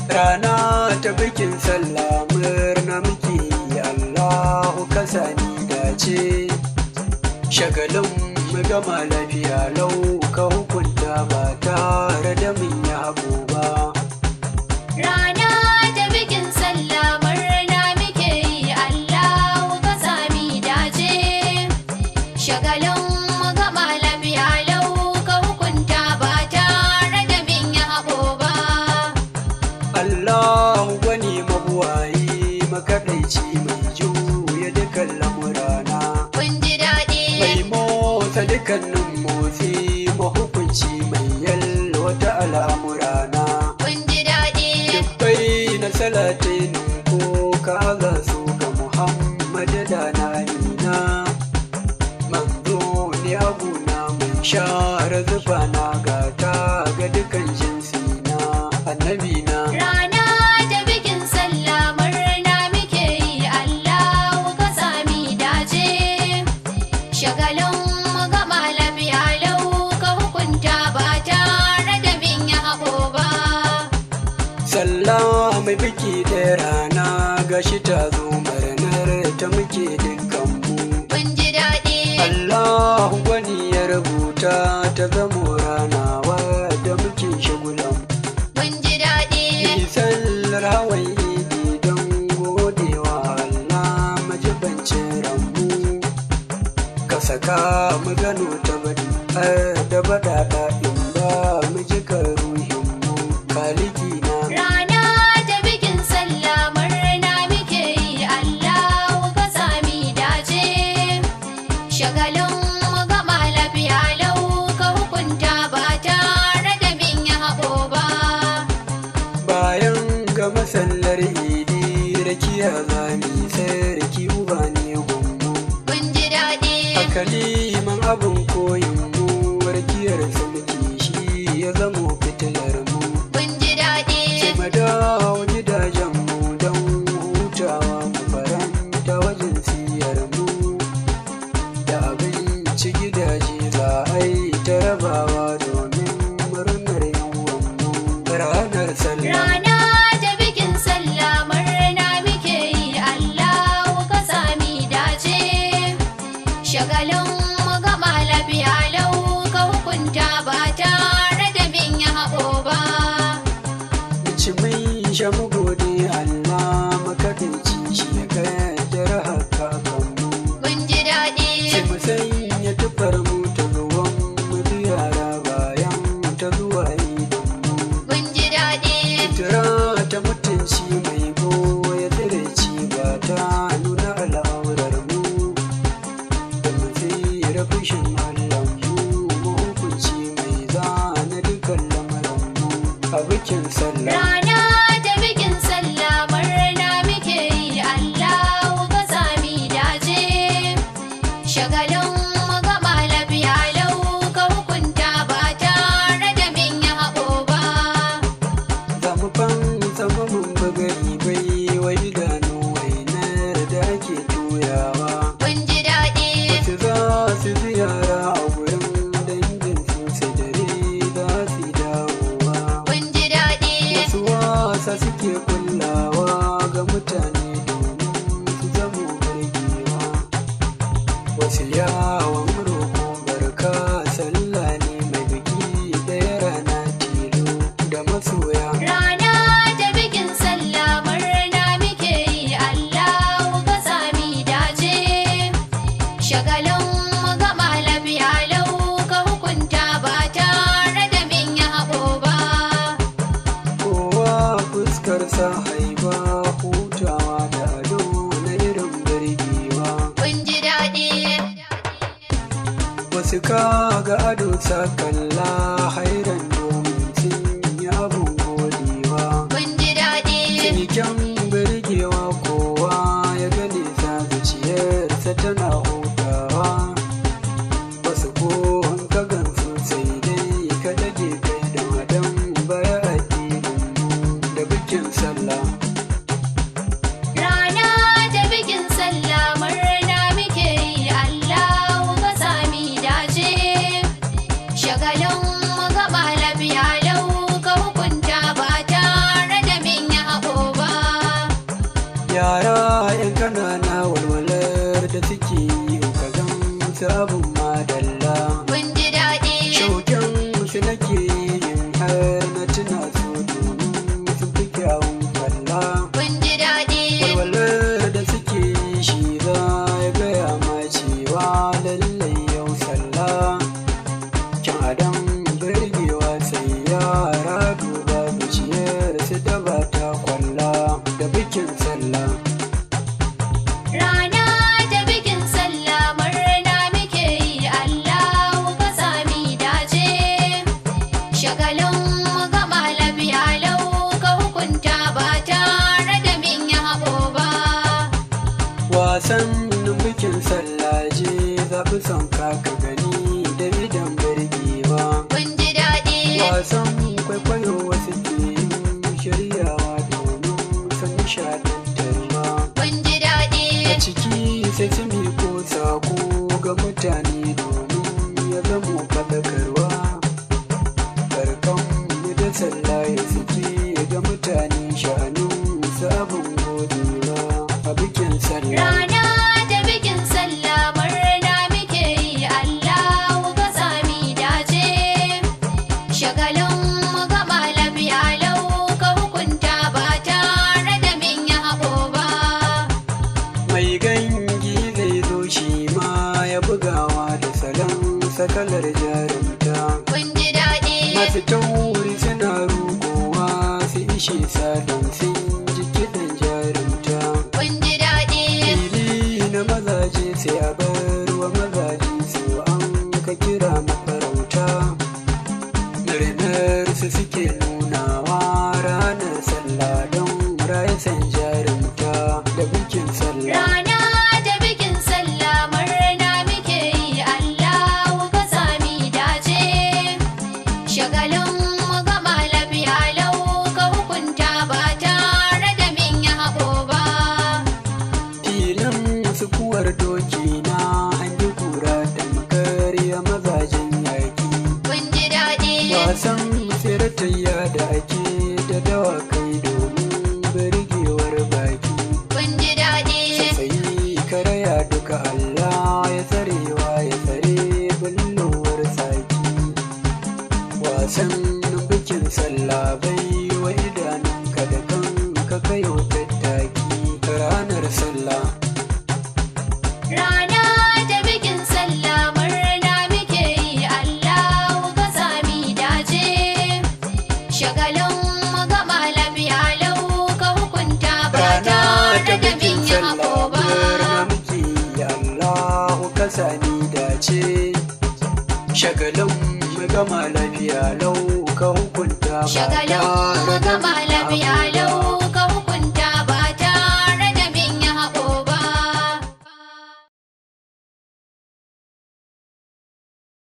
Rana ta bikin sallah murna muke yi, Allahu ka sani dace. Shagalin mu gama lafiya lau ka hukunta ba tare da mun yi abu ba. Rana ta bikin sallah murna muke yi, Allahu ka sami dace. Shagalin mu gama lafiya lau ka hukunta ba tare da mun yi abu ba. Allahu gwani mabuwayi makaɗaici mai juya dukan lamurana. Kun ji daɗi. Mai motsa dukkanin motsi mahukunci mai yalwata al'amurana. Kun ji daɗi. Dubbai na salatin ko kaza su ga Muhammad da na Amina. Manzo ne abuna mai share zufa na gata ga dukan jinsi na annabina. Rana ta bikin sallah murna muke yi, Allahu ka sami dace. Shagalin mu gama lafiya lau ka hukunta ba tare da bin yi haɓo ba. Sallah mai biki da rana gashi ta zo murnar ta muke dukkanmu. Kun ji daɗi. Allahu gwani ya rubuta ta zamo rana wadda muke shagulan. Kun ji daɗi. Sallar hawan idi don godewa Allah majibancin ranmu. Ka saka mu gano ta bari da baɗaɗa in ba mu jika ruhinmu kaliki na. Rana ta bikin sallah murna muke yi, Allahu ka sami dace. Shagalin mu gama lafiya lau ka hukunta ba tare da bin yi haɓo ba. Bayan gama sallar idi rakiya zami sarki uba ne gunmu. Kun ji daɗi. Kaliman abin koyin mu rakiyar su muke shi ya zamo fitilar mu. Kun ji daɗi. Sai mu dawo gidajen mu don hutawa mu faranta wajen siyar mu. Da abinci gidaje za a yi ta rabawa domin murnar yawan mu ranar sallah. Rana ta bikin sallah murna muke yi, Allahu ka sami dace. Shagalin mu gama lafiya lau ka hukunta ba tare da bin yi haɓo ba. Ci mai sha mu gode Allah makaɗaici shi ya kaddara haka kanmu. Kun ji daɗi. Sai mu sanya tufar mu ta zuwan mu ziyara bayan ta zuwa idan mu. Kun ji daɗi. Sutura ta mutunci mai goya tsiraici ba ta nuna al'aurar mu. Da mu tsira fushin Allah mu hukunci mai zana dukkan lamarin mu a bikin sallah. Rana ta bikin sallah murna muke yi, Allahu ka sami dace. Shagalin mu gama lafiya lau ka hukunta ba tare da bin yi haɓo ba. Zamufan mun bagari bai wa idanu wainar da ake toyawa. Kun ji daɗi. Wasu za su ziyara a wurin dangin su sai dare za su dawowa. Kun ji daɗi. Wasu wasa suke kullawa ga mutane domin su zamo burgewa. Wasu yawon roƙo barka sallah ne mai biki ɗaya rana tilo da masoya. Rana ta bikin sallah murna muke yi, Allahu ka sami dace. Shagalin mu gama lafiya lau ka hukunta ba tare da bin yi haɓo ba. Kowa fuskarsa nake yin har na tuna su domin sun fi kyawun kalla. kun ji daɗi. Walwalar da suke yi shi za ya gaya ma cewa lallai yau sallah. Kyan adam birgewa sai yara duba zuciyar su da ba ta kwalla da bikin sallah. Rana ta bikin sallah murna muke yi Allahu ka sami dace. Shagalin mu gama lafiya lau ka hukunta ba tare da min yi haɓo ba. Wasan bikin sallah je zaɓi son ka gani da idan birgewa. Kun ji daɗi. Wasan kwaikwayo wasu ke yin shiryawa domin sun nishaɗantarwa. Kun ji daɗi. A ciki sai su miko sako ga mutane domin ya zamo faɗakarwa. Barkan mu da sallah ya suke ga mutane sha'anin sabon godewa a bikin sallah. Rana ta bikin sallah murna muke yi Allahu ka sami dace. Shagalin mu gama lafiya lau ka hukunta ba tare da min yi haɓo ba. Mai gangi zai zo shi ma ya bugawa da salon sakalar jarumta. Kun ji daɗi. Masu tauri suna rugowa su ishe sadon sun ji kiɗan jarumta. Kun ji daɗi. Fili na mazaje sai a bar wa mazaje su an ka kira mafarauta. Murnar su suke nunawa ranar sallah don rayasan jarumta da bikin sallah. Rana ta bikin sallah murna muke yi Allahu ka sami dace. Shagalin mu gama lafiya lau ka hukunta ba tare da min yi haɓo ba. Filin sukuwar doki na an yi kura tamkar ya mazajen yaƙi. Kun ji daɗi. Wasan tsiratayya da ake da dawakai domin birgewar baki. Kun ji daɗi. Sai karaya duka Allah ya tsarewa ya tsare bullowar saki. Wasan bikin sallah bai wa idanunka da kanka kayo tattaki ranar sallah. Rana ta bikin sallah murna muke yi Allahu ka sami dace. Shagalin mu gama lafiya lau ka hukunta ba tare da min yi haɓo ba. murna muke yi Allahu ka sani dace. Shagalin mu gama lafiya lau ka hukunta ba Shagalin mu tare da gama lafiya